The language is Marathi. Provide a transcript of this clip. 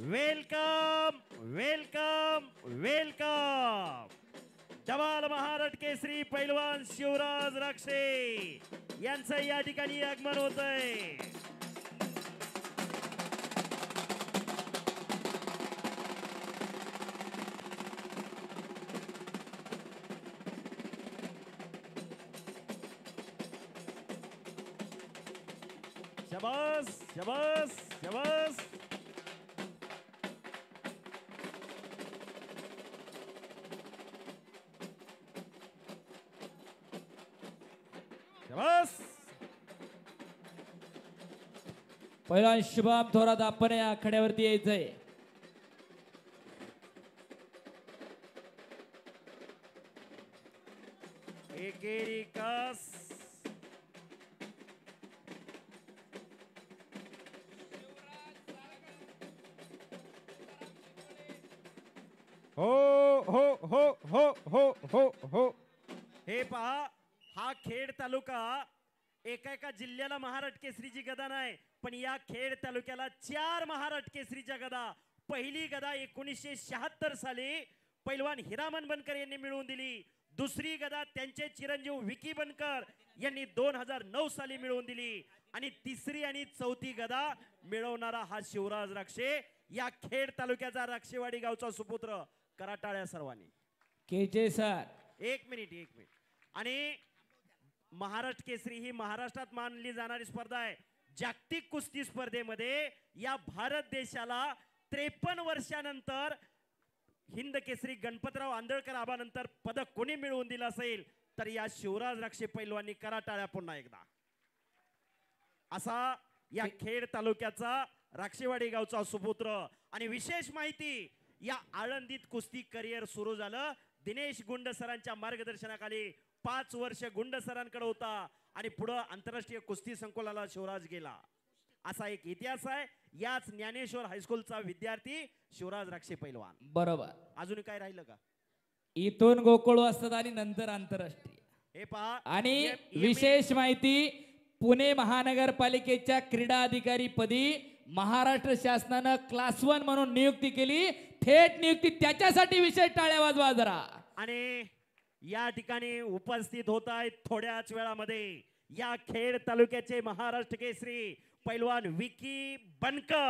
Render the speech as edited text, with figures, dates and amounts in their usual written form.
Welcome welcome welcome. जवाल महाराष्ट्र केसरी पैलवान शिवराज राक्षे यांचं या ठिकाणी आगमन होतंय। शाबास शाबास शाबास। शाबास। पहिला शुभम थोरात आपण या आखाड्यावरती यायचंय। एकेरी कास हो हो हो हो हो हो हो। हे पहा, हा खेड तालुका एका जिल्ह्याला महाराष्ट्र केसरीची गदा नाही, पण या खेड तालुक्याला 4 महाराष्ट्र केसरीच्या गदा। पहिली गदा 1976 साली पैलवान हिरामन बनकर यांनी मिळवून दिली। दुसरी गदा त्यांचे चिरंजीव विकी बनकर यांनी 2009 साली मिळवून दिली आणि तिसरी आणि चौथी गदा मिळवणारा हा शिवराज राक्षे, या खेड तालुक्याचा राक्षेवाडी गावचा सुपुत्र। कराटाळ्या सर्वांनी। केजे सर एक मिनिट। आणि महाराष्ट्र केसरी ही महाराष्ट्रात मानली जाणारी स्पर्धा आहे। जागतिक कुस्ती स्पर्धेमध्ये या भारत देशाला 53 वर्षानंतर हिंद केसरी गणपतराव आंदळकर आबानंतर पदक कोणी मिळवून दिलं असेल तर या शिवराज राक्षे पैलवानी। कराटाळ्या पुन्हा एकदा। असा या खेड तालुक्याचा राक्षेवाडी गावचा सुपुत्र। आणि विशेष माहिती, या आळंदीत कुस्ती करिअर सुरू झालं दिनेश गुंड सरांच्या मार्गदर्शनाखाली। 5 वर्ष गुंड सरांकडे होता आणि पुढे आंतरराष्ट्रीय कुस्ती संकुलाला शिवराज गेला। असा एक इतिहास आहे। याच ज्ञानेश्वर हायस्कूलचा विद्यार्थी शिवराज राक्षे पैलवान। बरोबर। अजून काय राहिलं का? इथून गोकुळ असतात आणि नंतर आंतरराष्ट्रीय। हे पहा, आणि विशेष माहिती, पुणे महानगरपालिकेच्या क्रीडा अधिकारी पदी महाराष्ट्र शासनाने क्लास 1 म्हणून नियुक्ती केली। थेट नियुक्ती त्याच्यासाठी विशेष टाळ्या वाजवा जरा। आणि या ठिकाणी उपस्थित होत आहेत थोड्याच वेळामध्ये या खेड तालुक्याचे महाराष्ट्र केसरी पैलवान विकी बनकर।